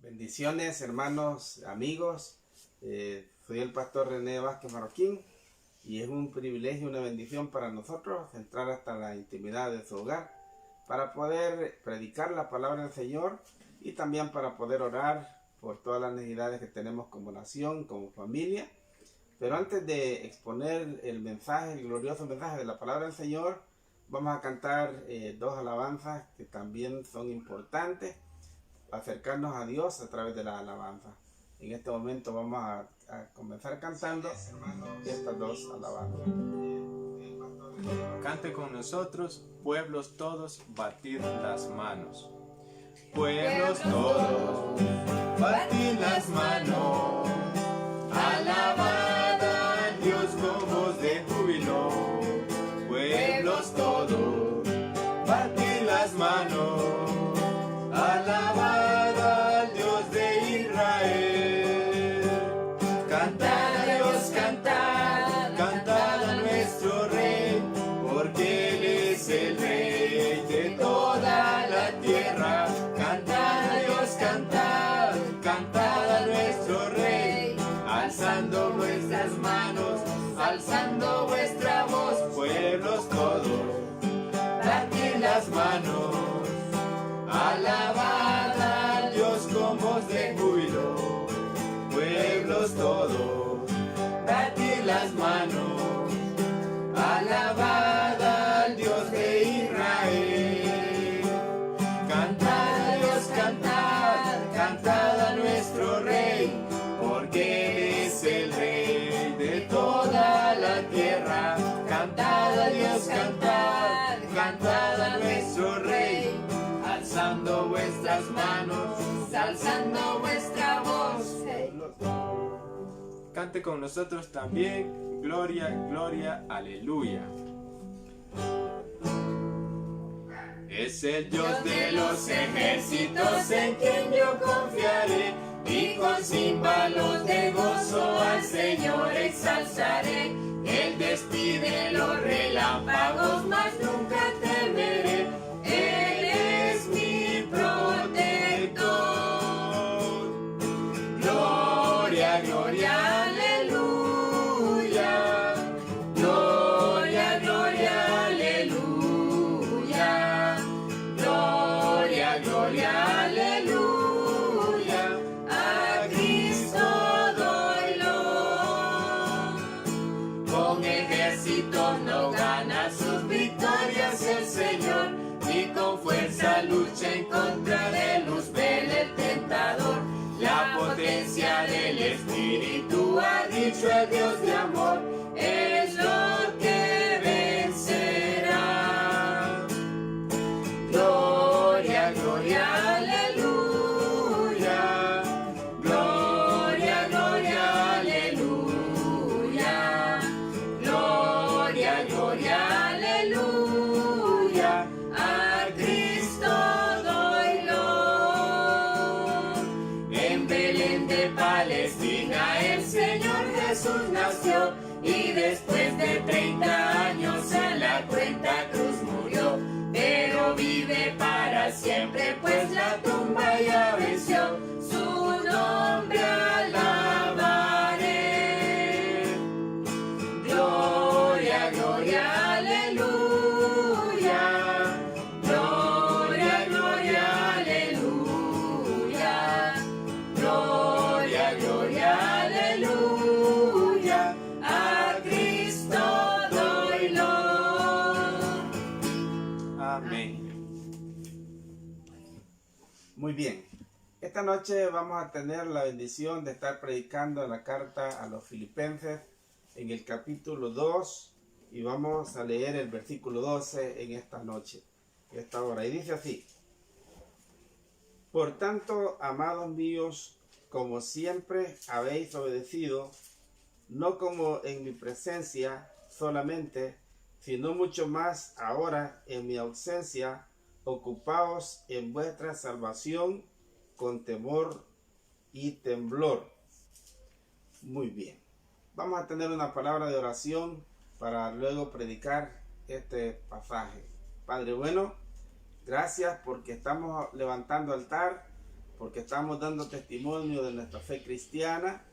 Bendiciones, hermanos, amigos. Soy el pastor René Vázquez Marroquín y es un privilegio, una bendición para nosotros entrar hasta la intimidad de su hogar para poder predicar la palabra del Señor y también para poder orar por todas las necesidades que tenemos como nación, como familia. Pero antes de exponer el mensaje, el glorioso mensaje de la palabra del Señor, vamos a cantar dos alabanzas que también son importantes, acercarnos a Dios a través de la alabanza. En este momento vamos a comenzar cantando estas dos alabanzas. Cante con nosotros, pueblos todos, batid las manos. Pueblos todos, batid las manos. Alabad a Dios con voz de júbilo. Pueblos todos, batid las manos. Alabad al Dios de Israel. Cantad a Dios, cantad, cantad a nuestro Rey, porque Él es el Rey de toda la tierra. Cantad a Dios, cantad, cantad a nuestro Rey, alzando vuestras manos, alzando vuestra voz. Pueblos todos, batid las manos. Alabad a Dios con voz de júbilo. Pueblos todos, batid las manos. Alabad al Dios de Israel. Cantad a Dios, cantad, cantad a nuestro Rey, porque Él es el Rey de toda la tierra. Cantad a Dios, cantad, cantad a nuestro Rey, alzando vuestras manos, alzando vuestra voz. Cante con nosotros también, gloria, gloria, aleluya. Es el Dios de los ejércitos en quien yo confiaré, y con címbalos de gozo al Señor exalzaré. Él despide los relámpagos, mas nunca temeré. Él es mi protector. Gloria, gloria, aleluya. Gloria, gloria, aleluya. Gloria, gloria, aleluya. A Cristo doylo. Con ejércitos no gana sus victorias el Señor, y con fuerza lucha en contra de Luzbel el tentador. La potencia del Espíritu, ha dicho el Dios de amor, es lo que vencerá. Gloria, gloria, aleluya. Gloria, gloria, aleluya. Gloria, gloria, aleluya. A Cristo doylo. En Belén de Palestina el Señor Jesús nació, y después de 30 años en la cruenta cruz murió. Pero vive para siempre, pues la tumba ya venció. Su nombre alabaré. Gloria, gloria, aleluya. Gloria, gloria, aleluya. Gloria, gloria, aleluya. A Cristo doylo. Amén. Muy bien. Esta noche vamos a tener la bendición de estar predicando la carta a los Filipenses en el capítulo 2 y vamos a leer el versículo 12 en esta noche, en esta hora. Y dice así: Por tanto, amados míos, como siempre habéis obedecido, no como en mi presencia solamente, sino mucho más ahora en mi ausencia, ocupaos en vuestra salvación con temor y temblor. Muy bien. Vamos a tener una palabra de oración para luego predicar este pasaje. Padre bueno, gracias porque estamos levantando altar porque estamos dando testimonio de nuestra fe cristiana,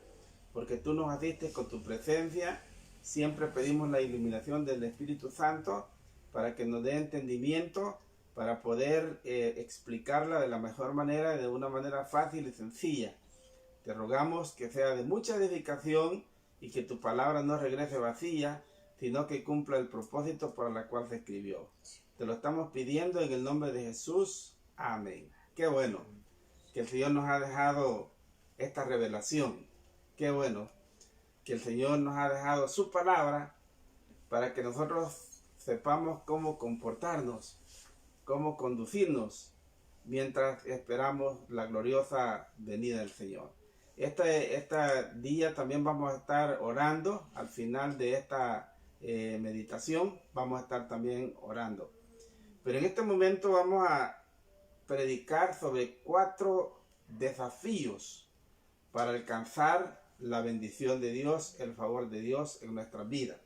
porque tú nos asistes con tu presencia. Siempre pedimos la iluminación del Espíritu Santo para que nos dé entendimiento, para poder explicarla de la mejor manera, de una manera fácil y sencilla. Te rogamos que sea de mucha edificación y que tu palabra no regrese vacía, sino que cumpla el propósito para el cual se escribió. Te lo estamos pidiendo en el nombre de Jesús. Amén. Qué bueno que el Señor nos ha dejado esta revelación. Qué bueno que el Señor nos ha dejado su palabra para que nosotros sepamos cómo comportarnos, cómo conducirnos mientras esperamos la gloriosa venida del Señor. Este día también vamos a estar orando. Al final de esta meditación vamos a estar también orando. Pero en este momento vamos a predicar sobre 4 desafíos para alcanzar la bendición de Dios, el favor de Dios en nuestras vidas.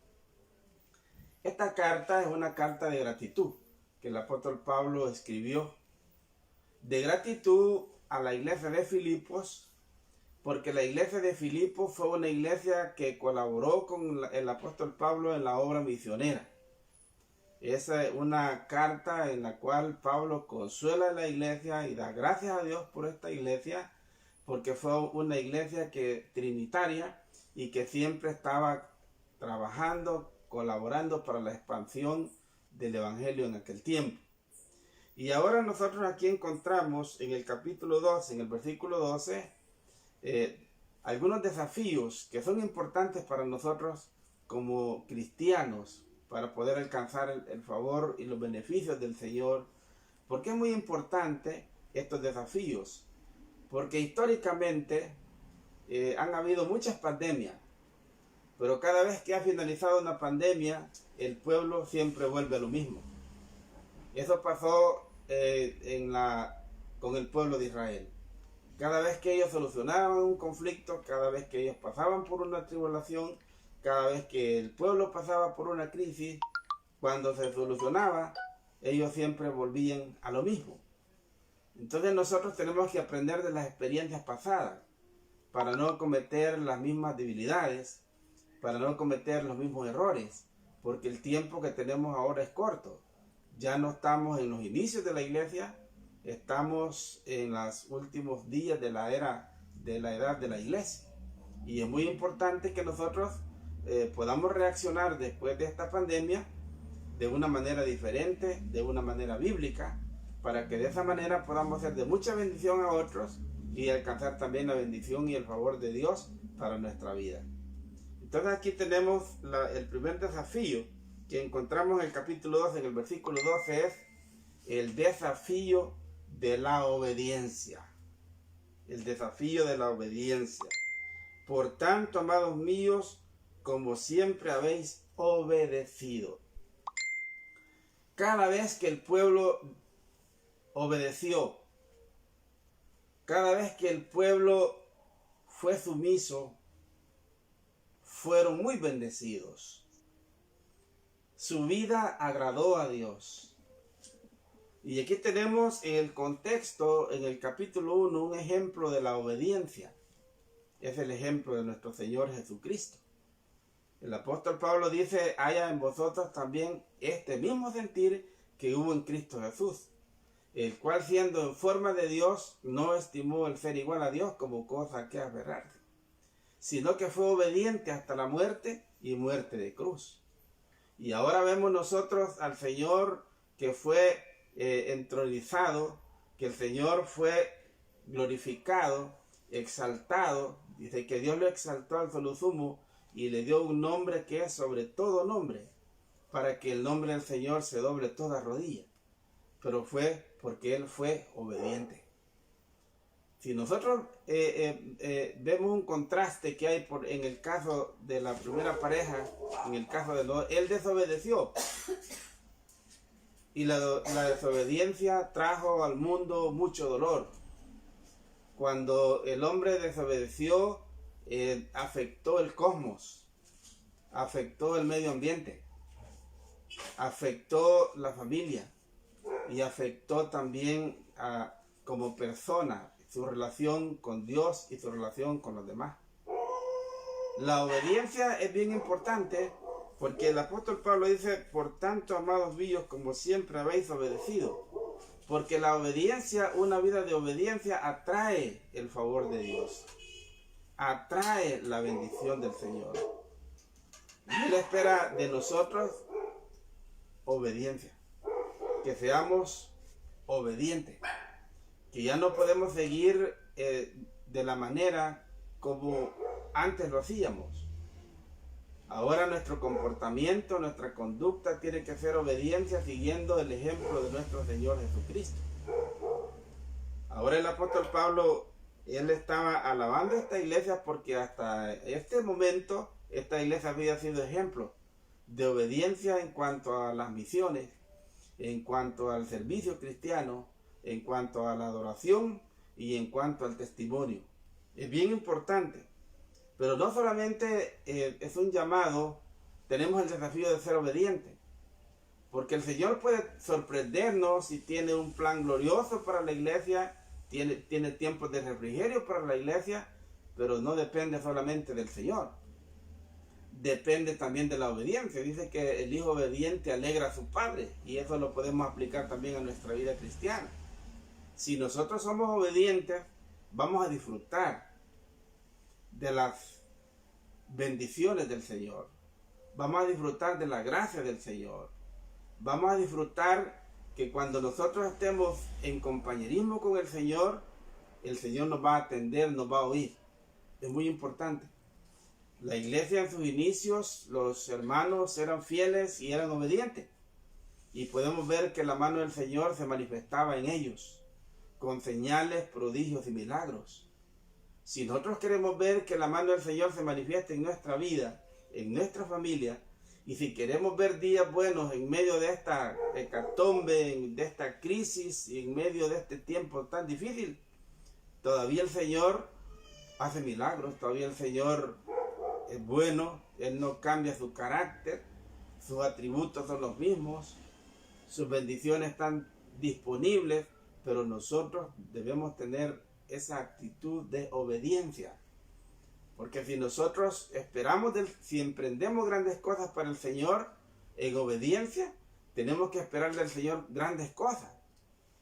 Esta carta es una carta de gratitud que el apóstol Pablo escribió. De gratitud a la iglesia de Filipos, porque la iglesia de Filipos fue una iglesia que colaboró con el apóstol Pablo en la obra misionera. Esa es una carta en la cual Pablo consuela a la iglesia y da gracias a Dios por esta iglesia, porque fue una iglesia trinitaria y que siempre estaba trabajando, colaborando para la expansión del evangelio en aquel tiempo. Y ahora nosotros aquí encontramos en el capítulo 2, en el versículo 12, algunos desafíos que son importantes para nosotros como cristianos para poder alcanzar el favor y los beneficios del Señor. ¿Por qué es muy importante estos desafíos? Porque históricamente han habido muchas pandemias, pero cada vez que ha finalizado una pandemia, el pueblo siempre vuelve a lo mismo. Eso pasó con el pueblo de Israel. Cada vez que ellos solucionaban un conflicto, cada vez que ellos pasaban por una tribulación, cada vez que el pueblo pasaba por una crisis, cuando se solucionaba, ellos siempre volvían a lo mismo. Entonces nosotros tenemos que aprender de las experiencias pasadas para no cometer las mismas debilidades, para no cometer los mismos errores, porque el tiempo que tenemos ahora es corto. Ya no estamos en los inicios de la iglesia, estamos en los últimos días de la edad de la iglesia. Y es muy importante que nosotros podamos reaccionar después de esta pandemia de una manera diferente, de una manera bíblica, para que de esa manera podamos ser de mucha bendición a otros y alcanzar también la bendición y el favor de Dios para nuestra vida. Entonces aquí tenemos el primer desafío que encontramos en el capítulo 2, en el versículo 12, es el desafío de la obediencia. El desafío de la obediencia. Por tanto, amados míos, como siempre habéis obedecido. Cada vez que el pueblo obedeció, cada vez que el pueblo fue sumiso, fueron muy bendecidos. Su vida agradó a Dios. Y aquí tenemos en el contexto, en el capítulo 1, un ejemplo de la obediencia. Es el ejemplo de nuestro Señor Jesucristo. El apóstol Pablo dice: haya en vosotros también este mismo sentir que hubo en Cristo Jesús, el cual siendo en forma de Dios, no estimó el ser igual a Dios como cosa que aferrarse, sino que fue obediente hasta la muerte y muerte de cruz. Y ahora vemos nosotros al Señor que fue entronizado, que el Señor fue glorificado, exaltado. Dice que Dios lo exaltó al solo sumo y le dio un nombre que es sobre todo nombre, para que el nombre del Señor se doble toda rodilla. Pero fue porque Él fue obediente. Si nosotros vemos un contraste que hay en el caso de la primera pareja, en el caso de Noé, él desobedeció. Y la desobediencia trajo al mundo mucho dolor. Cuando el hombre desobedeció, afectó el cosmos, afectó el medio ambiente, afectó la familia y afectó también a como persona, su relación con Dios y su relación con los demás. La obediencia es bien importante porque el apóstol Pablo dice, por tanto, amados míos, como siempre habéis obedecido. Porque la obediencia, una vida de obediencia, atrae el favor de Dios. Atrae la bendición del Señor. Él espera de nosotros obediencia. Que seamos obedientes. Que ya no podemos seguir de la manera como antes lo hacíamos. Ahora nuestro comportamiento, nuestra conducta tiene que ser obediencia siguiendo el ejemplo de nuestro Señor Jesucristo. Ahora el apóstol Pablo, él estaba alabando a esta iglesia porque hasta este momento esta iglesia había sido ejemplo de obediencia en cuanto a las misiones, en cuanto al servicio cristiano, en cuanto a la adoración y en cuanto al testimonio. Es bien importante. Pero no solamente es un llamado, tenemos el desafío de ser obedientes. Porque el Señor puede sorprendernos si tiene un plan glorioso para la iglesia, tiene tiempos de refrigerio para la iglesia, pero no depende solamente del Señor. Depende también de la obediencia. Dice que el hijo obediente alegra a su padre, y eso lo podemos aplicar también a nuestra vida cristiana. Si nosotros somos obedientes, vamos a disfrutar de las bendiciones del Señor. Vamos a disfrutar de la gracia del Señor. Vamos a disfrutar que cuando nosotros estemos en compañerismo con el Señor nos va a atender, nos va a oír. Es muy importante. La iglesia en sus inicios, los hermanos eran fieles y eran obedientes. Y podemos ver que la mano del Señor se manifestaba en ellos, con señales, prodigios y milagros. Si nosotros queremos ver que la mano del Señor se manifieste en nuestra vida, en nuestra familia, y si queremos ver días buenos en medio de esta hecatombe, de esta crisis, y en medio de este tiempo tan difícil, todavía el Señor hace milagros, todavía el Señor es bueno, Él no cambia su carácter, sus atributos son los mismos, sus bendiciones están disponibles, pero nosotros debemos tener esa actitud de obediencia. Porque si nosotros si emprendemos grandes cosas para el Señor en obediencia, tenemos que esperar del Señor grandes cosas.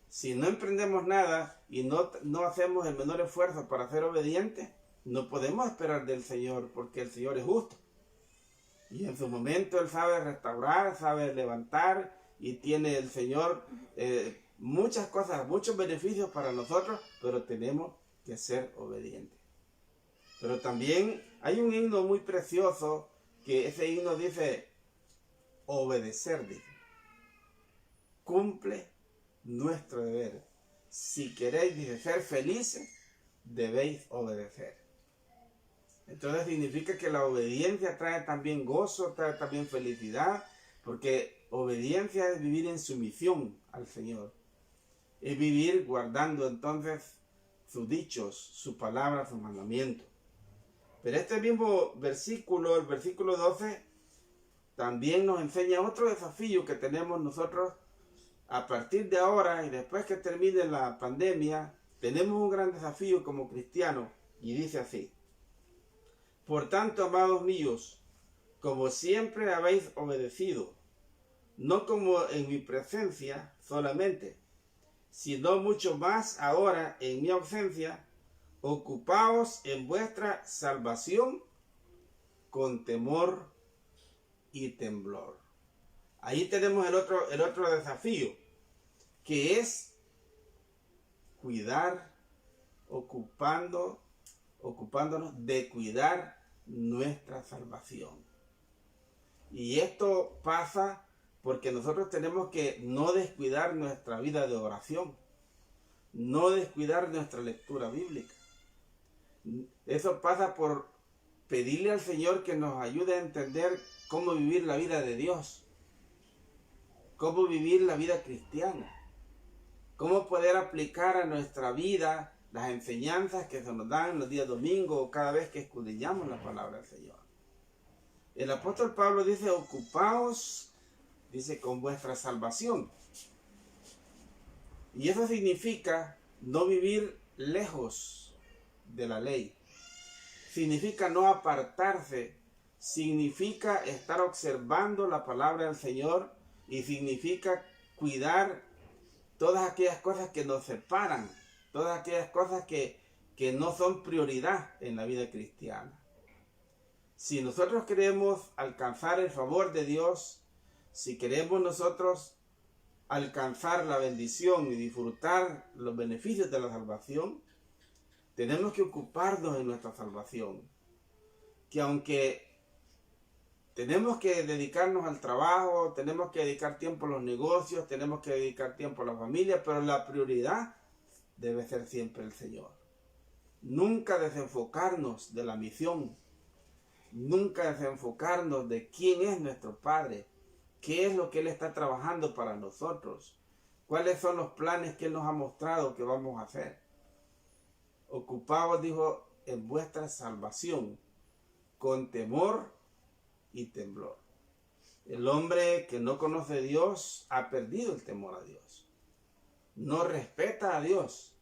Si no emprendemos nada y no hacemos el menor esfuerzo para ser obedientes, no podemos esperar del Señor, porque el Señor es justo. Y en su momento Él sabe restaurar, sabe levantar, y tiene el Señor muchas cosas, muchos beneficios para nosotros, pero tenemos que ser obedientes. Pero también hay un himno muy precioso, que ese himno dice, obedecer, dice. Cumple nuestro deber. Si queréis, dice, ser felices, debéis obedecer. Entonces significa que la obediencia trae también gozo, trae también felicidad, porque obediencia es vivir en sumisión al Señor. Es vivir guardando entonces sus dichos, su palabra, sus mandamientos. Pero este mismo versículo, el versículo 12, también nos enseña otro desafío que tenemos nosotros a partir de ahora y después que termine la pandemia. Tenemos un gran desafío como cristianos, y dice así: por tanto, amados míos, como siempre habéis obedecido, no como en mi presencia solamente, sino mucho más ahora en mi ausencia, ocupaos en vuestra salvación con temor y temblor. Ahí tenemos el otro desafío, que es cuidar, ocupándonos de cuidar nuestra salvación. Y esto pasa porque nosotros tenemos que no descuidar nuestra vida de oración, no descuidar nuestra lectura bíblica. Eso pasa por pedirle al Señor que nos ayude a entender cómo vivir la vida de Dios, cómo vivir la vida cristiana, cómo poder aplicar a nuestra vida las enseñanzas que se nos dan los días domingos o cada vez que escudriñamos la palabra del Señor. El apóstol Pablo dice, ocupaos, dice, con vuestra salvación. Y eso significa no vivir lejos de la ley. Significa no apartarse, significa estar observando la palabra del Señor y significa cuidar todas aquellas cosas que nos separan, todas aquellas cosas que no son prioridad en la vida cristiana. Si nosotros queremos alcanzar el favor de Dios, si queremos nosotros alcanzar la bendición y disfrutar los beneficios de la salvación, tenemos que ocuparnos de nuestra salvación. Que aunque tenemos que dedicarnos al trabajo, tenemos que dedicar tiempo a los negocios, tenemos que dedicar tiempo a la familia, pero la prioridad debe ser siempre el Señor. Nunca desenfocarnos de la misión, nunca desenfocarnos de quién es nuestro Padre, qué es lo que Él está trabajando para nosotros, cuáles son los planes que Él nos ha mostrado que vamos a hacer. Ocupaos, dijo, en vuestra salvación, con temor y temblor. El hombre que no conoce a Dios ha perdido el temor a Dios. No respeta a Dios.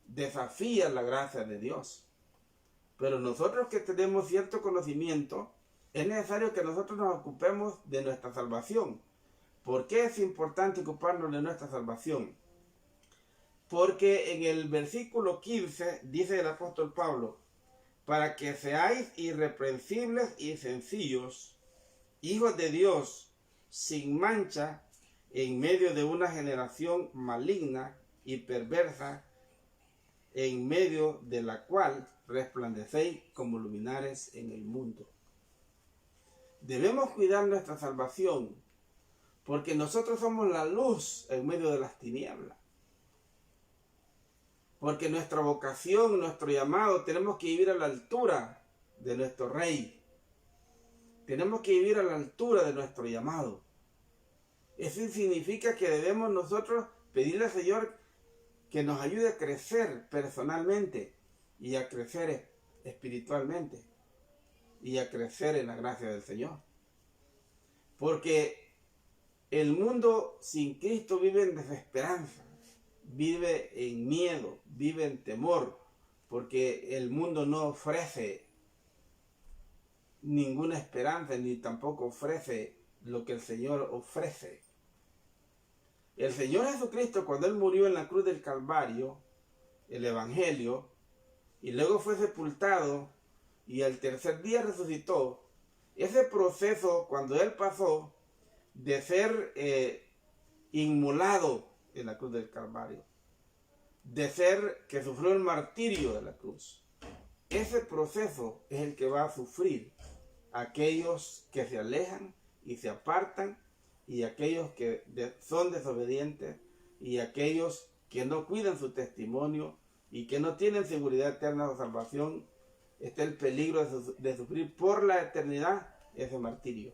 Desafía la gracia de Dios. Pero nosotros que tenemos cierto conocimiento, es necesario que nosotros nos ocupemos de nuestra salvación. ¿Por qué es importante ocuparnos de nuestra salvación? Porque en el versículo 15 dice el apóstol Pablo, para que seáis irreprensibles y sencillos, hijos de Dios, sin mancha, en medio de una generación maligna y perversa, en medio de la cual resplandecéis como luminares en el mundo. Debemos cuidar nuestra salvación, porque nosotros somos la luz en medio de las tinieblas. Porque nuestra vocación, nuestro llamado, tenemos que vivir a la altura de nuestro Rey. Tenemos que vivir a la altura de nuestro llamado. Eso significa que debemos nosotros pedirle al Señor que nos ayude a crecer personalmente y a crecer espiritualmente y a crecer en la gracia del Señor. Porque el mundo sin Cristo vive en desesperanza, vive en miedo, vive en temor, porque el mundo no ofrece ninguna esperanza, ni tampoco ofrece lo que el Señor ofrece. El Señor Jesucristo, cuando Él murió en la cruz del Calvario, el Evangelio, y luego fue sepultado, y al tercer día resucitó, ese proceso, cuando Él pasó de ser inmolado en la cruz del Calvario, de ser que sufrió el martirio de la cruz, ese proceso es el que va a sufrir aquellos que se alejan y se apartan, y aquellos que son desobedientes, y aquellos que no cuidan su testimonio y que no tienen seguridad eterna de salvación. Está el peligro de sufrir por la eternidad ese martirio.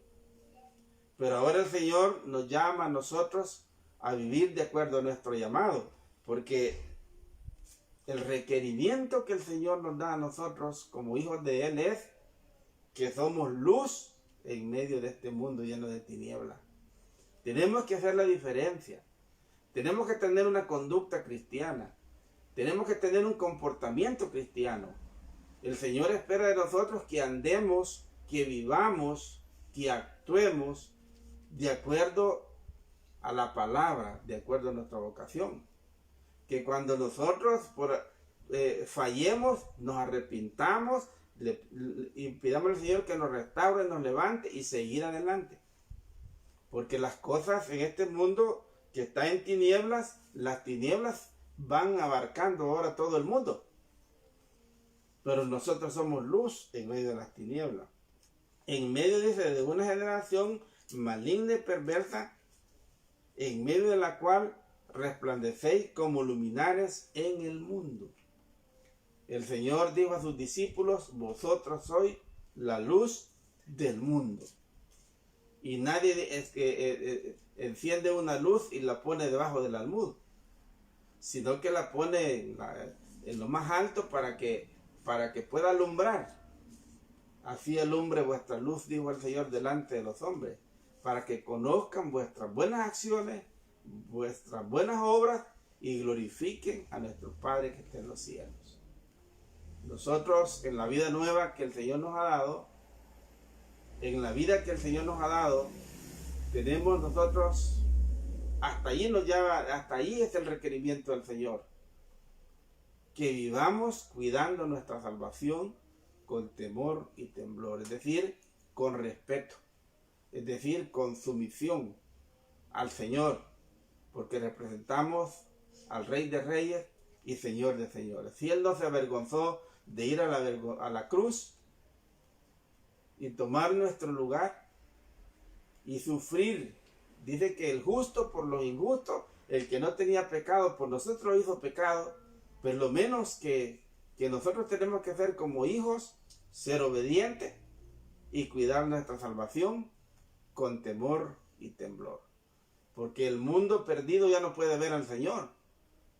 Pero ahora el Señor nos llama a nosotros a vivir de acuerdo a nuestro llamado, porque el requerimiento que el Señor nos da a nosotros como hijos de Él es que somos luz en medio de este mundo lleno de tinieblas. Tenemos que hacer la diferencia. Tenemos que tener una conducta cristiana. Tenemos que tener un comportamiento cristiano. El Señor espera de nosotros que andemos, que vivamos, que actuemos de acuerdo a la palabra, de acuerdo a nuestra vocación. Que cuando nosotros fallemos, nos arrepintamos, y pidamos al Señor que nos restaure, nos levante y seguir adelante. Porque las cosas en este mundo que está en tinieblas, las tinieblas van abarcando ahora todo el mundo. Pero nosotros somos luz en medio de las tinieblas. En medio, dice, de una generación maligna y perversa, en medio de la cual resplandecéis como luminares en el mundo. El Señor dijo a sus discípulos, vosotros sois la luz del mundo. Y nadie enciende una luz y la pone debajo del almud, sino que la pone en lo más alto para que pueda alumbrar. Así alumbre vuestra luz, dijo el Señor, delante de los hombres, para que conozcan vuestras buenas acciones, vuestras buenas obras, y glorifiquen a nuestro Padre que está en los cielos. Nosotros, en la vida nueva que el Señor nos ha dado, en la vida que el Señor nos ha dado, tenemos nosotros, hasta ahí es el requerimiento del Señor, que vivamos cuidando nuestra salvación con temor y temblor, es decir, con respeto, es decir, con sumisión al Señor, porque representamos al Rey de Reyes y Señor de Señores. Si Él no se avergonzó de ir a la cruz y tomar nuestro lugar y sufrir, dice que el justo por los injustos, el que no tenía pecado por nosotros hizo pecado, pues lo menos que nosotros tenemos que hacer como hijos, ser obedientes y cuidar nuestra salvación con temor y temblor. Porque el mundo perdido ya no puede ver al Señor,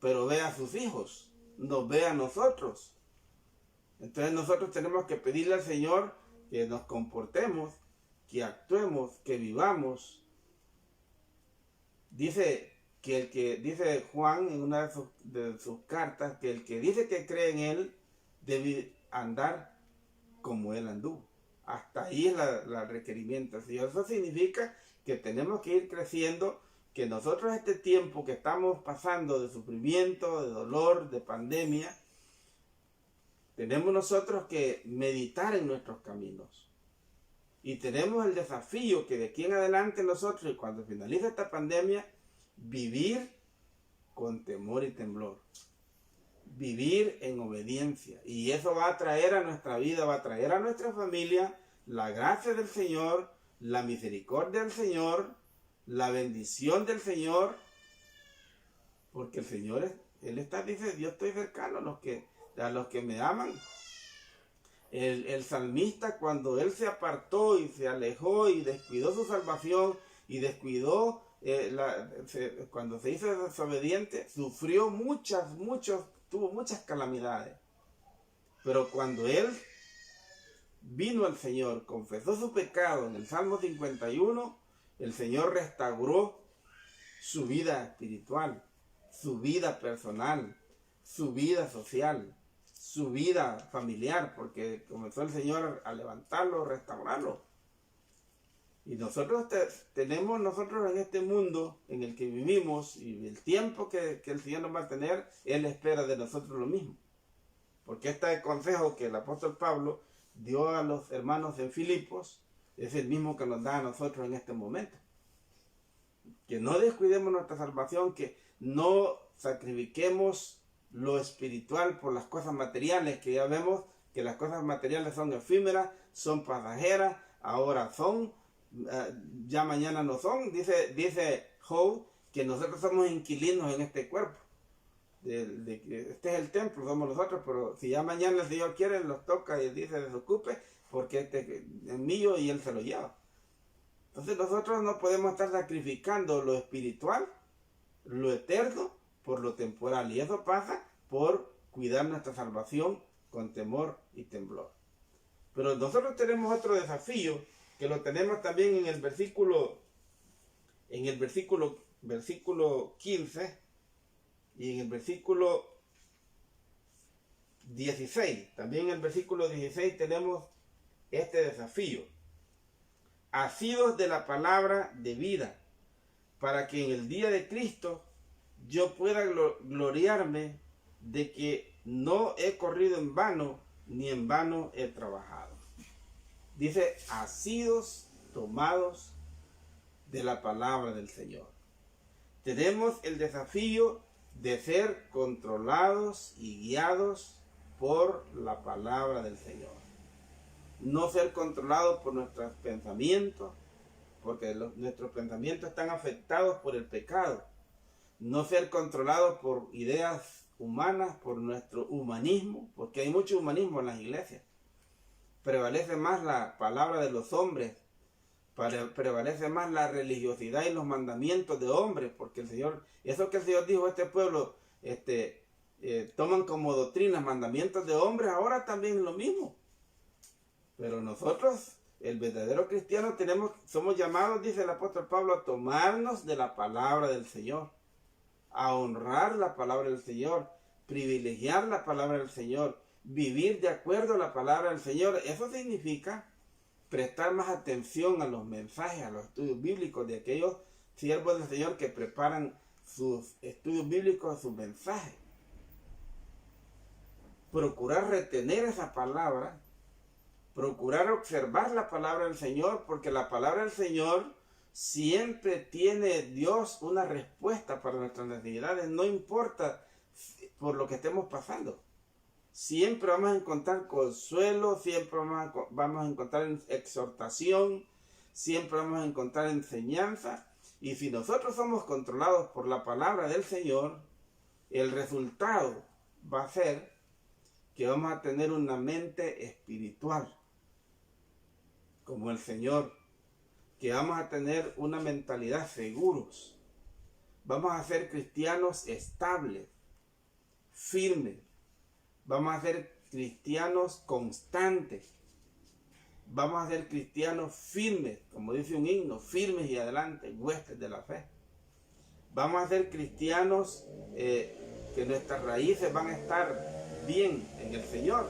pero ve a sus hijos, nos ve a nosotros. Entonces nosotros tenemos que pedirle al Señor que nos comportemos, que actuemos, que vivamos. Dice Juan en una de sus cartas que el que dice que cree en Él debe andar como Él anduvo. Hasta ahí es el requerimiento del Señor. Eso significa que tenemos que ir creciendo, que nosotros este tiempo que estamos pasando de sufrimiento, de dolor, de pandemia, tenemos nosotros que meditar en nuestros caminos. Y tenemos el desafío que de aquí en adelante nosotros, cuando finalice esta pandemia, vivir con temor y temblor. Vivir en obediencia. Y eso va a traer a nuestra vida, va a traer a nuestra familia la gracia del Señor, la misericordia del Señor, la bendición del Señor. Porque el Señor, dice, yo estoy cercano a los que me aman. El salmista, cuando él se apartó y se alejó y descuidó su salvación y descuidó, cuando se hizo desobediente, sufrió tuvo muchas calamidades. Pero cuando él vino al Señor, confesó su pecado en el Salmo 51, el Señor restauró su vida espiritual, su vida personal, su vida social, su vida familiar, porque comenzó el Señor a levantarlo, restaurarlo. Y nosotros tenemos en este mundo en el que vivimos y el tiempo que el Señor nos va a tener, Él espera de nosotros lo mismo. Porque este consejo que el apóstol Pablo dio a los hermanos en Filipos es el mismo que nos da a nosotros en este momento. Que no descuidemos nuestra salvación, que no sacrifiquemos lo espiritual por las cosas materiales, que ya vemos que las cosas materiales son efímeras, son pasajeras, ahora son, ya mañana no son. Dice Job que nosotros somos inquilinos en este cuerpo. Este es el templo, somos nosotros, pero si ya mañana el Señor quiere, los toca y dice desocupe, porque este es mío y Él se lo lleva. Entonces nosotros no podemos estar sacrificando lo espiritual, lo eterno, por lo temporal. Y eso pasa por cuidar nuestra salvación con temor y temblor. Pero nosotros tenemos otro desafío, que lo tenemos también en el versículo 15 y en el versículo 16. También en el versículo 16 tenemos este desafío. Asidos de la palabra de vida, para que en el día de Cristo yo pueda gloriarme de que no he corrido en vano, ni en vano he trabajado. Dice, asidos, tomados de la palabra del Señor. Tenemos el desafío de ser controlados y guiados por la palabra del Señor. No ser controlados por nuestros pensamientos, porque nuestros pensamientos están afectados por el pecado. No ser controlados por ideas humanas, por nuestro humanismo, porque hay mucho humanismo en las iglesias. Prevalece más la palabra de los hombres, prevalece más la religiosidad y los mandamientos de hombres, porque el Señor, eso que el Señor dijo a este pueblo, toman como doctrinas mandamientos de hombres, ahora también es lo mismo. Pero nosotros, el verdadero cristiano, somos llamados, dice el apóstol Pablo, a tomarnos de la palabra del Señor. a honrar la palabra del Señor, privilegiar la palabra del Señor, vivir de acuerdo a la palabra del Señor. Eso significa prestar más atención a los mensajes, a los estudios bíblicos de aquellos siervos del Señor que preparan sus estudios bíblicos, sus mensajes. Procurar retener esa palabra, procurar observar la palabra del Señor, porque la palabra del Señor siempre tiene Dios una respuesta para nuestras necesidades, no importa por lo que estemos pasando. Siempre vamos a encontrar consuelo, siempre vamos a encontrar exhortación, siempre vamos a encontrar enseñanza. Y si nosotros somos controlados por la palabra del Señor, el resultado va a ser que vamos a tener una mente espiritual, como el Señor, que vamos a tener una mentalidad seguros. Vamos a ser cristianos estables, firmes. Vamos a ser cristianos constantes. Vamos a ser cristianos firmes, como dice un himno, firmes y adelante, huestes de la fe. Vamos a ser cristianos que nuestras raíces van a estar bien en el Señor.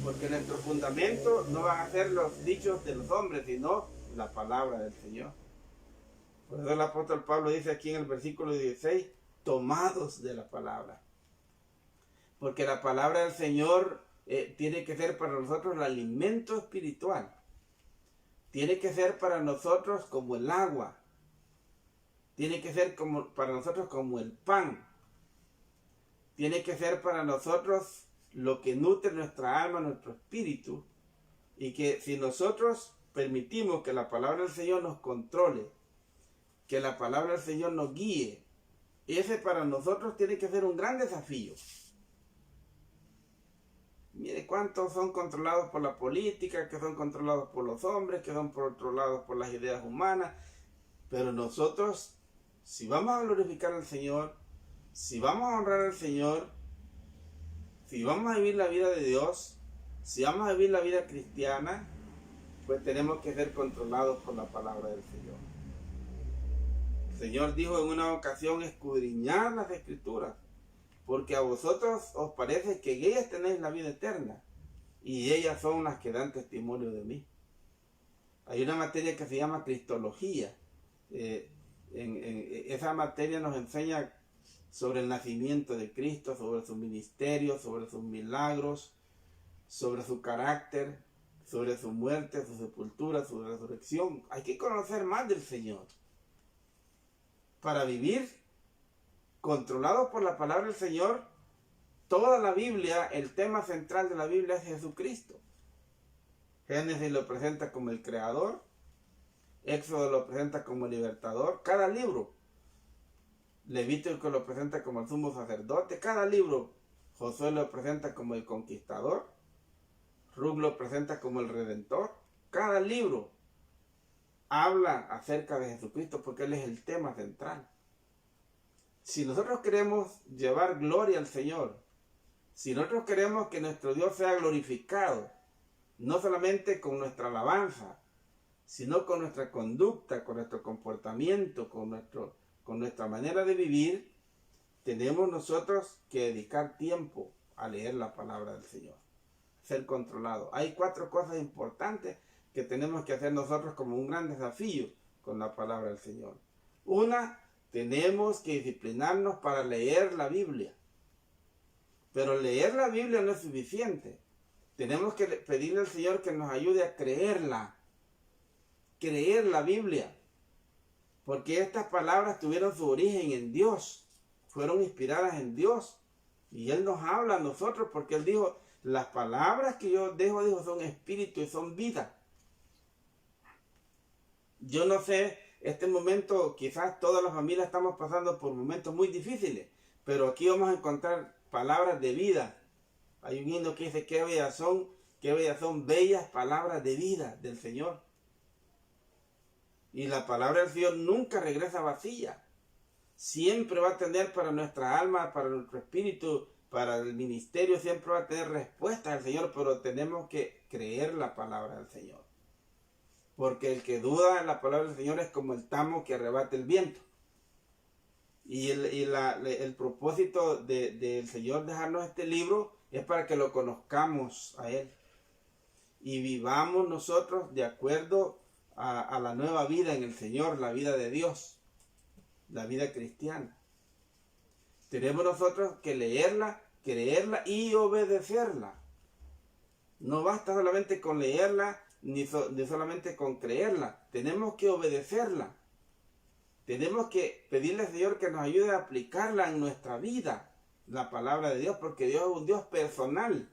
Porque nuestro fundamento no van a ser los dichos de los hombres, sino la palabra del Señor. Por eso el apóstol Pablo dice aquí en el versículo 16, tomados de la palabra. Porque la palabra del Señor tiene que ser para nosotros el alimento espiritual. Tiene que ser para nosotros como el agua. Tiene que ser para nosotros como el pan. Tiene que ser para nosotros lo que nutre nuestra alma, nuestro espíritu. Y que si nosotros permitimos que la palabra del Señor nos controle, que la palabra del Señor nos guíe, ese para nosotros tiene que ser un gran desafío. Mire cuántos son controlados por la política, que son controlados por los hombres, que son controlados por las ideas humanas. Pero nosotros, si vamos a glorificar al Señor, si vamos a honrar al Señor, si vamos a vivir la vida de Dios, si vamos a vivir la vida cristiana, pues tenemos que ser controlados por la palabra del Señor. El Señor dijo en una ocasión, escudriñad las Escrituras, porque a vosotros os parece que en ellas tenéis la vida eterna, y ellas son las que dan testimonio de mí. Hay una materia que se llama Cristología. Esa materia nos enseña sobre el nacimiento de Cristo, sobre su ministerio, sobre sus milagros, sobre su carácter, sobre su muerte, su sepultura, su resurrección. Hay que conocer más del Señor para vivir controlados por la palabra del Señor. Toda la Biblia, el tema central de la Biblia es Jesucristo. Génesis lo presenta como el creador, Éxodo lo presenta como el libertador, cada libro. Levítico lo presenta como el sumo sacerdote, cada libro. Josué lo presenta como el conquistador, Ruth lo presenta como el redentor. Cada libro habla acerca de Jesucristo porque Él es el tema central. Si nosotros queremos llevar gloria al Señor, si nosotros queremos que nuestro Dios sea glorificado, no solamente con nuestra alabanza, sino con nuestra conducta, con nuestro comportamiento, con nuestra manera de vivir, tenemos nosotros que dedicar tiempo a leer la palabra del Señor, ser controlado. Hay 4 cosas importantes que tenemos que hacer nosotros como un gran desafío con la palabra del Señor. Una, tenemos que disciplinarnos para leer la Biblia. Pero leer la Biblia no es suficiente. Tenemos que pedirle al Señor que nos ayude a creerla. Creer la Biblia. Porque estas palabras tuvieron su origen en Dios. Fueron inspiradas en Dios. Y Él nos habla a nosotros porque Él dijo, las palabras que yo dejo, dijo, son espíritu y son vida. Yo no sé, este momento, quizás todas las familias estamos pasando por momentos muy difíciles, pero aquí vamos a encontrar palabras de vida. Hay un himno que dice, qué bellas son bellas palabras de vida del Señor. Y la palabra del Señor nunca regresa vacía. Siempre va a tener para nuestra alma, para nuestro espíritu, para el ministerio, siempre va a tener respuestas del Señor, pero tenemos que creer la palabra del Señor. Porque el que duda en la palabra del Señor es como el tamo que arrebata el viento. Y el propósito del Señor dejarnos este libro es para que lo conozcamos a Él. Y vivamos nosotros de acuerdo a la nueva vida en el Señor, la vida de Dios, la vida cristiana. Tenemos nosotros que leerla, creerla y obedecerla. No basta solamente con leerla, ni solamente con creerla. Tenemos que obedecerla. Tenemos que pedirle al Señor que nos ayude a aplicarla en nuestra vida, la palabra de Dios, porque Dios es un Dios personal.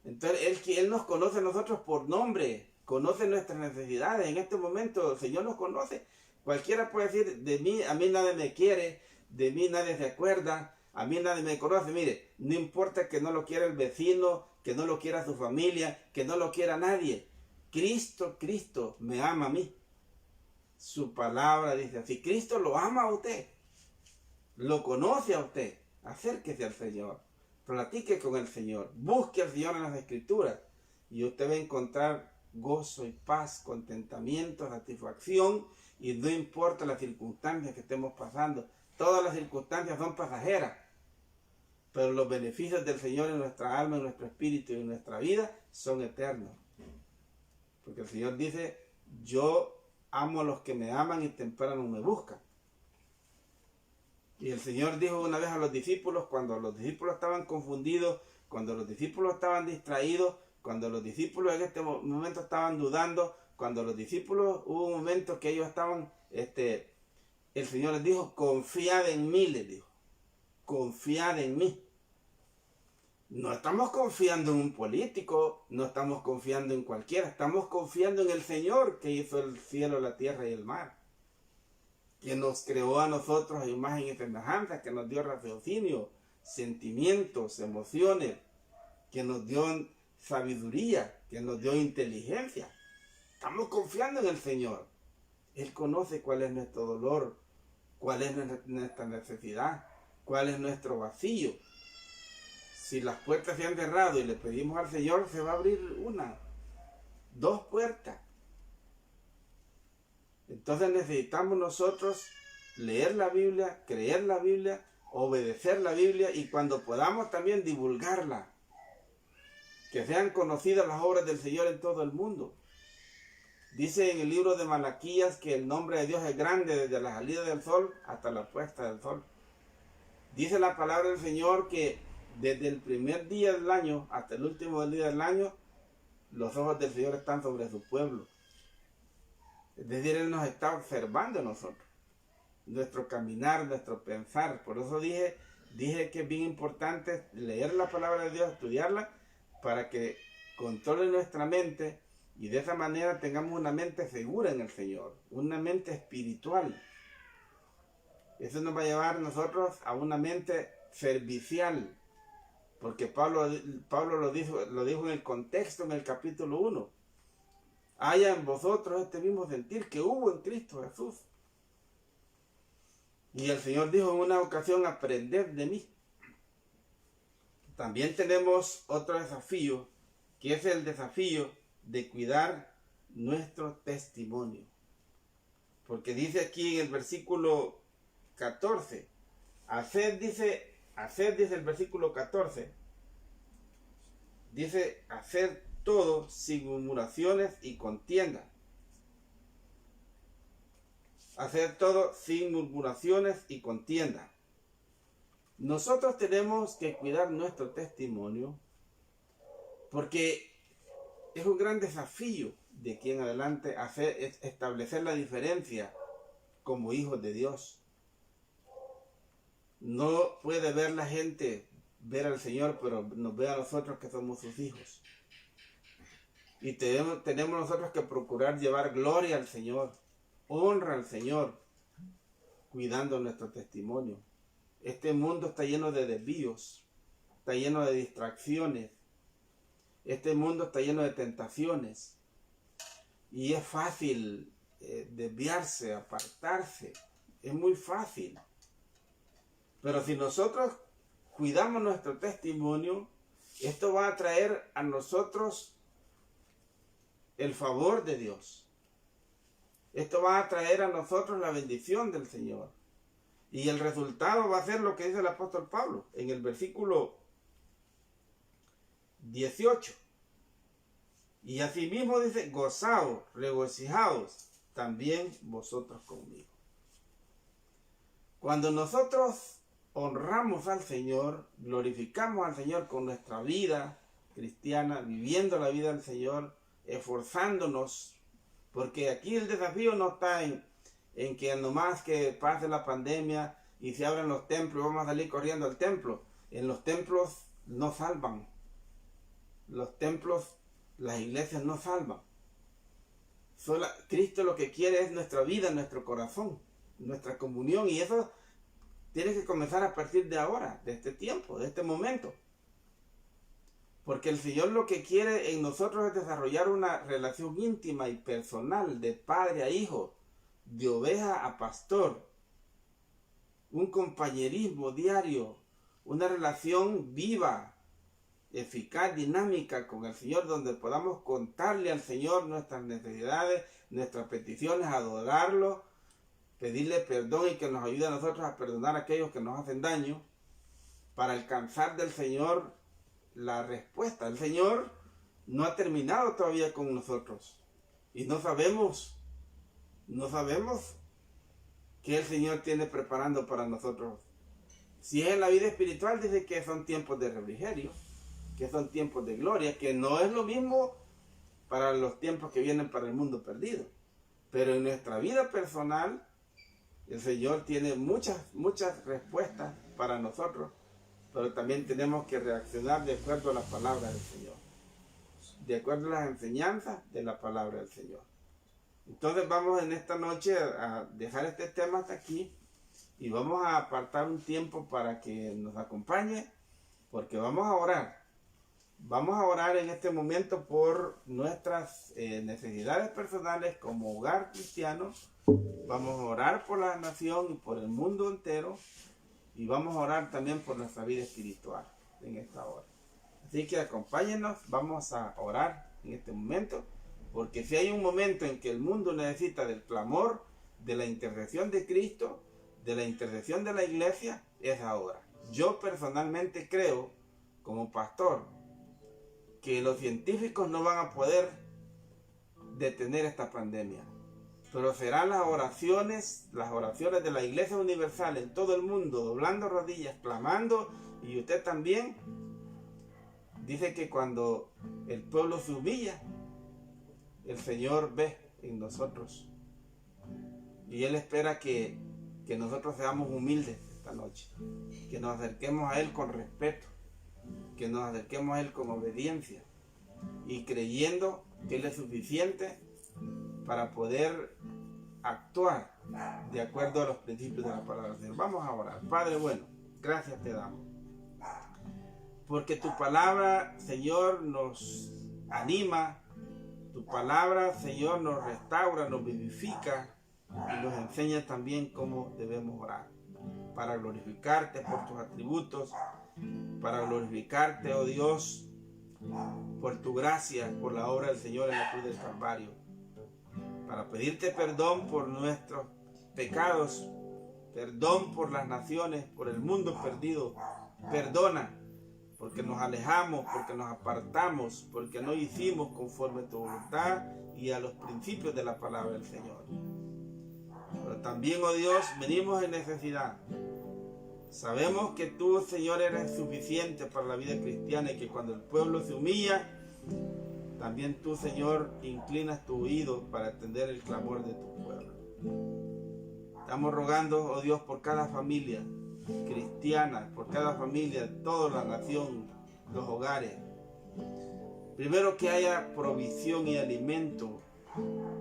Entonces, Él nos conoce a nosotros por nombre, conoce nuestras necesidades. En este momento el Señor nos conoce. Cualquiera puede decir, de mí, a mí nadie me quiere, de mí nadie se acuerda, a mí nadie me conoce. Mire, no importa que no lo quiera el vecino, que no lo quiera su familia, que no lo quiera nadie. Cristo me ama a mí. Su palabra dice así. Cristo lo ama a usted. Lo conoce a usted. Acérquese al Señor. Platique con el Señor. Busque al Señor en las Escrituras. Y usted va a encontrar gozo y paz, contentamiento, satisfacción. Y no importa las circunstancias que estemos pasando. Todas las circunstancias son pasajeras. Pero los beneficios del Señor en nuestra alma, en nuestro espíritu y en nuestra vida son eternos. Porque el Señor dice, yo amo a los que me aman y temprano me buscan. Y el Señor dijo una vez a los discípulos, cuando los discípulos estaban confundidos, cuando los discípulos estaban distraídos, cuando los discípulos en este momento estaban dudando, cuando los discípulos hubo un momento que ellos estaban, el Señor les dijo, confiad en mí, les dijo, confiad en mí. No estamos confiando en un político, no estamos confiando en cualquiera, estamos confiando en el Señor que hizo el cielo, la tierra y el mar, que nos creó a nosotros a imagen y semejanza, que nos dio raciocinio, sentimientos, emociones, que nos dio sabiduría, que nos dio inteligencia. Estamos confiando en el Señor. Él conoce cuál es nuestro dolor, cuál es nuestra necesidad, cuál es nuestro vacío. Si las puertas se han cerrado y le pedimos al Señor, se va a abrir una, dos puertas. Entonces necesitamos nosotros leer la Biblia, creer la Biblia, obedecer la Biblia y cuando podamos también divulgarla. Que sean conocidas las obras del Señor en todo el mundo. Dice en el libro de Malaquías que el nombre de Dios es grande desde la salida del sol hasta la puesta del sol. Dice la palabra del Señor que desde el primer día del año hasta el último día del año, los ojos del Señor están sobre su pueblo. Es decir, Él nos está observando a nosotros, nuestro caminar, nuestro pensar. Por eso dije que es bien importante leer la palabra de Dios, estudiarla, para que controle nuestra mente y de esa manera tengamos una mente segura en el Señor, una mente espiritual. Eso nos va a llevar a nosotros a una mente servicial, porque Pablo lo dijo en el contexto, en el capítulo 1. Haya en vosotros este mismo sentir que hubo en Cristo Jesús. Y el Señor dijo en una ocasión, aprended de mí. También tenemos otro desafío, que es el desafío de cuidar nuestro testimonio. Porque dice aquí en el versículo 14, haced, dice el versículo 14, dice, haced todo sin murmuraciones y contienda. Hacer todo sin murmuraciones y contienda. Nosotros tenemos que cuidar nuestro testimonio porque es un gran desafío de aquí en adelante establecer la diferencia como hijos de Dios. No puede ver la gente ver al Señor, pero nos ve a nosotros que somos sus hijos. Y tenemos nosotros que procurar llevar gloria al Señor, honra al Señor, cuidando nuestro testimonio. Este mundo está lleno de desvíos, está lleno de distracciones. Este mundo está lleno de tentaciones. Y es fácil desviarse, apartarse. Es muy fácil. Pero si nosotros cuidamos nuestro testimonio, esto va a traer a nosotros el favor de Dios. Esto va a traer a nosotros la bendición del Señor. Y el resultado va a ser lo que dice el apóstol Pablo en el versículo 18. Y asimismo dice, gozaos, regocijaos también vosotros conmigo. Cuando nosotros honramos al Señor, glorificamos al Señor con nuestra vida cristiana, viviendo la vida del Señor, esforzándonos, porque aquí el desafío no está en que nomás que pase la pandemia y se abran los templos, vamos a salir corriendo al templo. En los templos no salvan. Los templos, las iglesias no salvan. Cristo lo que quiere es nuestra vida, nuestro corazón, nuestra comunión, y eso tiene que comenzar a partir de ahora, de este tiempo, de este momento. Porque el Señor lo que quiere en nosotros es desarrollar una relación íntima y personal de padre a hijo, de oveja a pastor, un compañerismo diario, una relación viva, eficaz, dinámica con el Señor, donde podamos contarle al Señor nuestras necesidades, nuestras peticiones, adorarlo, pedirle perdón y que nos ayude a nosotros a perdonar a aquellos que nos hacen daño, para alcanzar del Señor la respuesta. El Señor no ha terminado todavía con nosotros y no sabemos qué el Señor tiene preparando para nosotros. Si es en la vida espiritual, dice que son tiempos de refrigerio, que son tiempos de gloria, que no es lo mismo para los tiempos que vienen para el mundo perdido. Pero en nuestra vida personal, el Señor tiene muchas respuestas para nosotros, pero también tenemos que reaccionar de acuerdo a la palabra del Señor, de acuerdo a las enseñanzas de la palabra del Señor. Entonces vamos en esta noche a dejar este tema hasta aquí y vamos a apartar un tiempo para que nos acompañe, porque vamos a orar. Vamos a orar en este momento por nuestras necesidades personales como hogar cristiano. Vamos a orar por la nación y por el mundo entero. Y vamos a orar también por nuestra vida espiritual en esta hora. Así que acompáñenos, vamos a orar en este momento. Porque si hay un momento en que el mundo necesita del clamor, de la intercesión de Cristo, de la intercesión de la iglesia, es ahora. Yo personalmente creo, como pastor, que los científicos no van a poder detener esta pandemia. Pero serán las oraciones de la Iglesia Universal en todo el mundo, doblando rodillas, clamando, y usted también. Dice que cuando el pueblo se humilla, el Señor ve en nosotros. Y Él espera que nosotros seamos humildes esta noche, que nos acerquemos a Él con respeto, que nos acerquemos a Él con obediencia y creyendo que Él es suficiente para poder actuar de acuerdo a los principios de la palabra del Señor. Vamos a orar. Padre bueno, gracias te damos, porque tu palabra, Señor, nos anima, tu palabra, Señor, nos restaura, nos vivifica y nos enseña también cómo debemos orar para glorificarte por tus atributos, para glorificarte, oh Dios, por tu gracia, por la obra del Señor en la cruz del Calvario, para pedirte perdón por nuestros pecados, perdón por las naciones, por el mundo perdido. Perdona porque nos alejamos, porque nos apartamos, porque no hicimos conforme a tu voluntad y a los principios de la palabra del Señor. Pero también, oh Dios, venimos en necesidad. Sabemos que tú, Señor, eres suficiente para la vida cristiana y que cuando el pueblo se humilla, también tú, Señor, inclinas tu oído para atender el clamor de tu pueblo. Estamos rogando, oh Dios, por cada familia cristiana, por cada familia, toda la nación, los hogares. Primero, que haya provisión y alimento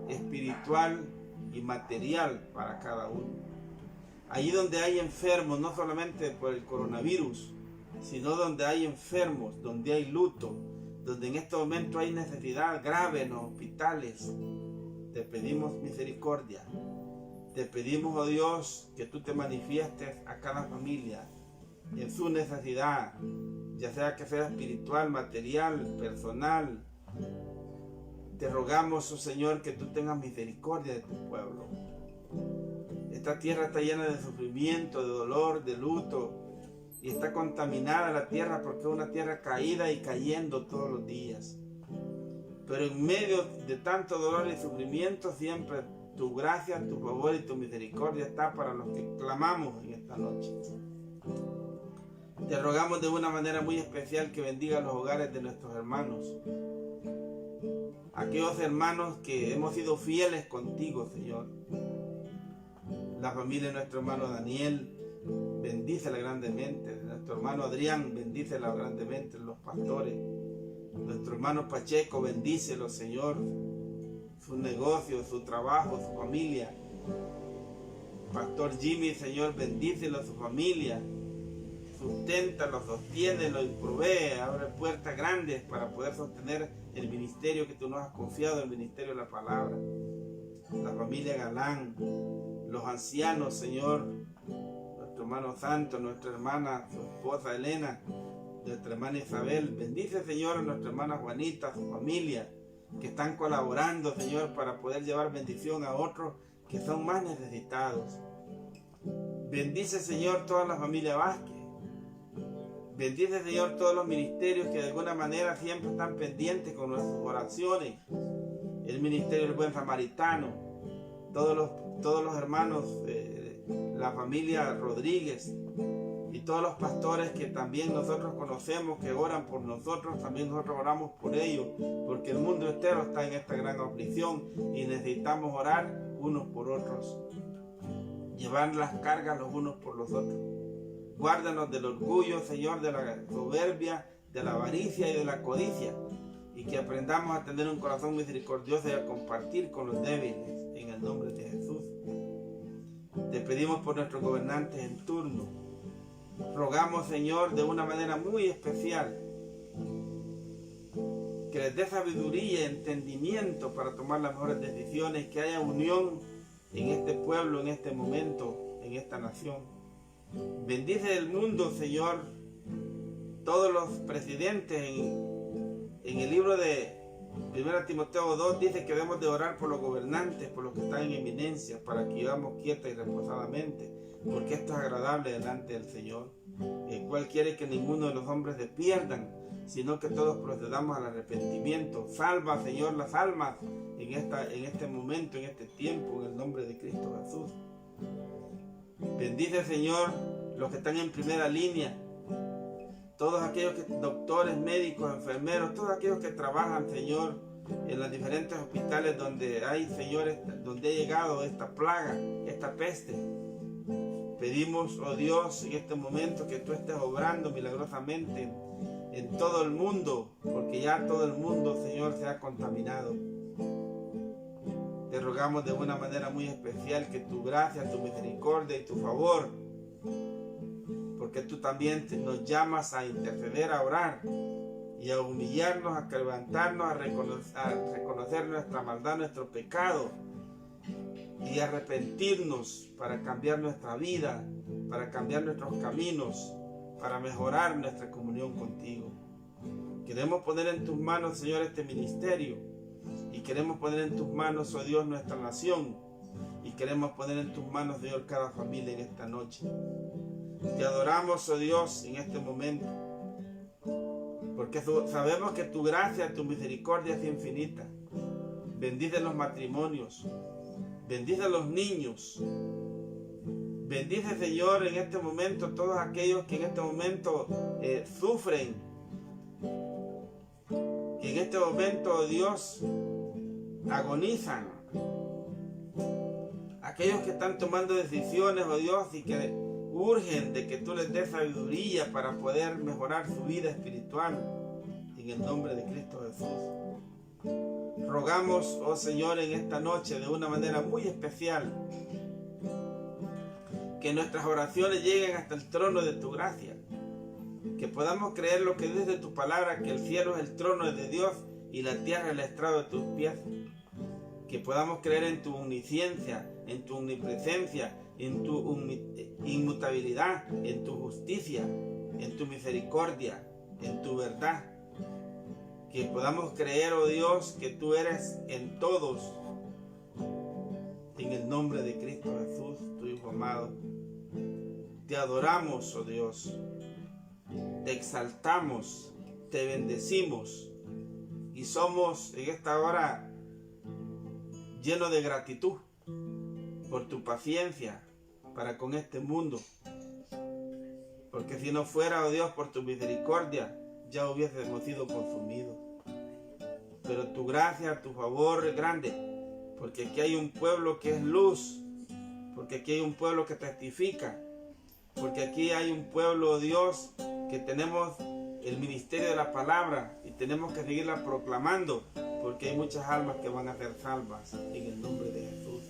espiritual y material para cada uno. Allí donde hay enfermos, no solamente por el coronavirus, sino donde hay enfermos, donde hay luto, donde en este momento hay necesidad grave en los hospitales, te pedimos misericordia. Te pedimos, oh Dios, que tú te manifiestes a cada familia en su necesidad, ya sea que sea espiritual, material, personal. Te rogamos, oh Señor, que tú tengas misericordia de tu pueblo. Esta tierra está llena de sufrimiento, de dolor, de luto, y está contaminada la tierra porque es una tierra caída y cayendo todos los días. Pero en medio de tanto dolor y sufrimiento, siempre tu gracia, tu favor y tu misericordia está para los que clamamos en esta noche. Te rogamos de una manera muy especial que bendiga los hogares de nuestros hermanos. Aquellos hermanos que hemos sido fieles contigo, Señor. La familia de nuestro hermano Daniel, bendícela grandemente. Nuestro hermano Adrián, bendícela grandemente. Los pastores. Nuestro hermano Pacheco, bendícelo, Señor. Su negocio, su trabajo, su familia. Pastor Jimmy, Señor, bendícelo, su familia. Susténtalo, sostiénelo y provee, abre puertas grandes para poder sostener el ministerio que tú nos has confiado, el ministerio de la palabra. La familia Galán, los ancianos, Señor, nuestro hermano Santo, nuestra hermana, su esposa Elena, nuestra hermana Isabel. Bendice, Señor, a nuestra hermana Juanita, su familia, que están colaborando, Señor, para poder llevar bendición a otros que son más necesitados. Bendice, Señor, toda la familia Vázquez. Bendice, Señor, todos los ministerios que de alguna manera siempre están pendientes con nuestras oraciones. El ministerio del Buen Samaritano, todos los hermanos, la familia Rodríguez y todos los pastores que también nosotros conocemos, que oran por nosotros, también nosotros oramos por ellos, porque el mundo entero está en esta gran aflicción y necesitamos orar unos por otros, llevar las cargas los unos por los otros. Guárdanos del orgullo, Señor, de la soberbia, de la avaricia y de la codicia, y que aprendamos a tener un corazón misericordioso y a compartir con los débiles, en el nombre de Jesús. Te pedimos por nuestros gobernantes en turno. Rogamos, Señor, de una manera muy especial, que les dé sabiduría y entendimiento para tomar las mejores decisiones, que haya unión en este pueblo, en este momento, en esta nación. Bendice el mundo, Señor, todos los presidentes. En el libro de 1 Timoteo 2 dice que debemos de orar por los gobernantes, por los que están en eminencia, para que vivamos quieta y reposadamente, porque esto es agradable delante del Señor, el cual quiere que ninguno de los hombres se pierdan, sino que todos procedamos al arrepentimiento. Salva, Señor, las almas en este momento, en este tiempo, en el nombre de Cristo Jesús. Bendice, Señor, los que están en primera línea, todos aquellos doctores, médicos, enfermeros, todos aquellos que trabajan, Señor, en los diferentes hospitales donde hay, Señor, donde ha llegado esta plaga, esta peste. Pedimos, oh Dios, en este momento que tú estés obrando milagrosamente en todo el mundo, porque ya todo el mundo, Señor, se ha contaminado. Te rogamos de una manera muy especial que tu gracia, tu misericordia y tu favor, porque tú también nos llamas a interceder, a orar y a humillarnos, a levantarnos, a reconocer nuestra maldad, nuestro pecado y a arrepentirnos para cambiar nuestra vida, para cambiar nuestros caminos, para mejorar nuestra comunión contigo. Queremos poner en tus manos, Señor, este ministerio. Y queremos poner en tus manos, oh Dios, nuestra nación. Y queremos poner en tus manos, Señor, cada familia en esta noche. Te adoramos, oh Dios, en este momento. Porque sabemos que tu gracia, tu misericordia es infinita. Bendice los matrimonios. Bendice a los niños. Bendice, Señor, en este momento todos aquellos que en este momento sufren. Que en este momento, oh Dios, agonizan. Aquellos que están tomando decisiones, oh Dios, y que urgen de que tú les des sabiduría para poder mejorar su vida espiritual, en el nombre de Cristo Jesús. Rogamos, oh Señor, en esta noche de una manera muy especial que nuestras oraciones lleguen hasta el trono de tu gracia, que podamos creer lo que dice tu palabra, que el cielo es el trono de Dios y la tierra el estrado de tus pies. Que podamos creer en tu omnisciencia, en tu omnipresencia, en tu inmutabilidad, en tu justicia, en tu misericordia, en tu verdad. Que podamos creer, oh Dios, que tú eres en todos, en en el nombre de Cristo Jesús, tu Hijo amado. Te adoramos, oh Dios, te exaltamos, te bendecimos y somos en esta hora llenos de gratitud por tu paciencia para con este mundo. Porque si no fuera, oh Dios, por tu misericordia, ya hubiésemos sido consumidos. Pero tu gracia, tu favor es grande, porque aquí hay un pueblo que es luz, porque aquí hay un pueblo que testifica, porque aquí hay un pueblo, oh Dios, que tenemos el ministerio de la palabra y tenemos que seguirla proclamando, porque hay muchas almas que van a ser salvas en el nombre de Jesús.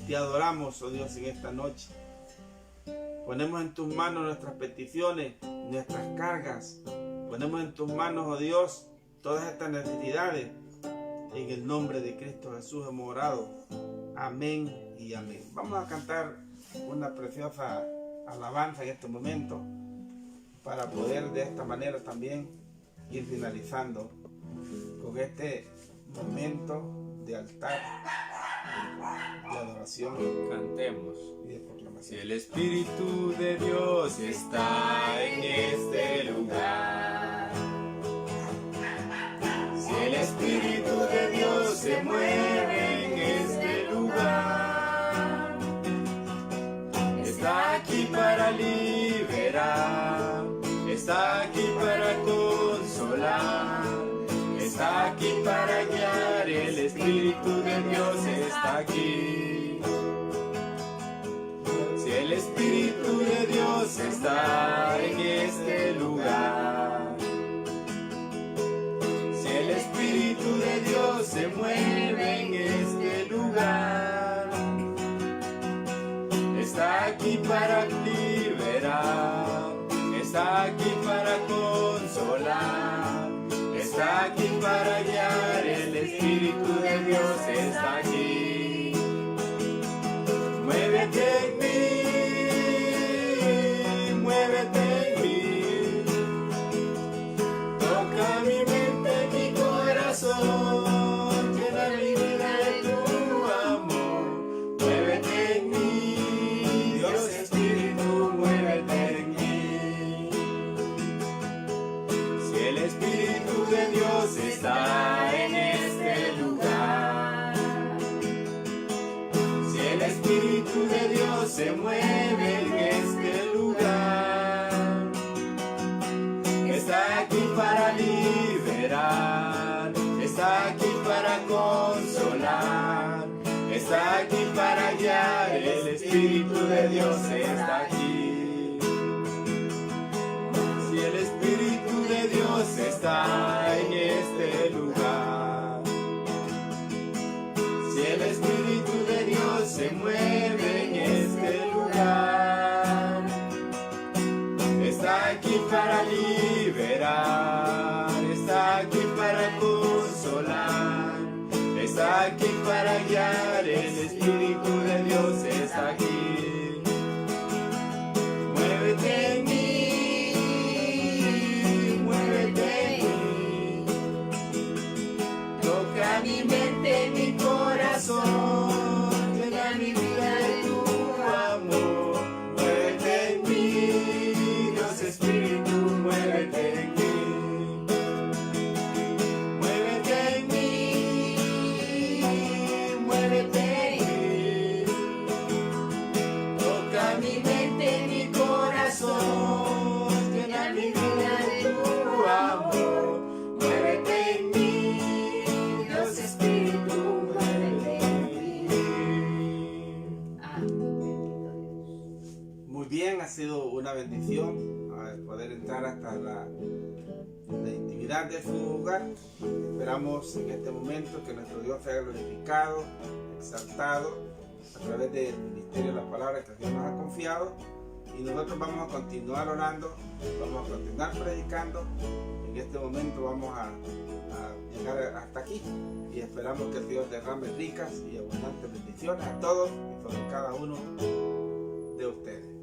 Te adoramos, oh Dios, en esta noche. Ponemos en tus manos nuestras peticiones, nuestras cargas. Ponemos en tus manos, oh Dios, todas estas necesidades. En el nombre de Cristo Jesús hemos orado. Amén y amén. Vamos a cantar una preciosa alabanza en este momento para poder de esta manera también ir finalizando con este momento de altar, de adoración. Cantemos. Y de proclamación. Si el Espíritu de Dios está en este lugar, si el Espíritu de Dios se mueve en este lugar, está aquí para liberar, está aquí para consolar, está aquí para guiar. El Espíritu de Dios está aquí. Si el Espíritu de Dios está en este lugar, si el Espíritu de Dios se mueve en este lugar, está aquí para liberar, está aquí para consolar, está aquí para guiar. El Espíritu de Dios está aquí. Muévete en mí, muévete en mí, toca mi mente, mi corazón, llena mi vida de tu amor. Muévete en mí, Dios Espíritu, muévete en mí. Si el Espíritu de Dios está en este lugar, si el Espíritu de Dios se mueve en este lugar, está aquí para liberar, está aquí para consolar, está aquí para guiar. El Espíritu de Dios está aquí. Si el Espíritu de Dios está en este lugar, si el Espíritu de Dios se mueve en este lugar, está aquí para liberar, está aquí para consolar, está aquí para guiar. El Espíritu de Dios está aquí. Muévete en mí, muévete en mí, toca mi mente, mi corazón, llena mi vida de tu amor. Muévete en mí, Dios Espíritu, muévete en mí. Muévete en mí, muévete en mí, toca mi mente, mi corazón, llena mi vida de tu amor. Muévete en mí, Dios Espíritu, muévete en mí. Muy bien, ha sido una bendición poder entrar hasta la intimidad de su hogar. Esperamos en este momento que nuestro Dios sea glorificado, exaltado a través del ministerio de la palabra que Dios nos ha confiado, y nosotros vamos a continuar orando, vamos a continuar predicando. En este momento vamos a llegar hasta aquí y esperamos que Dios derrame ricas y abundantes bendiciones a todos y sobre cada uno de ustedes.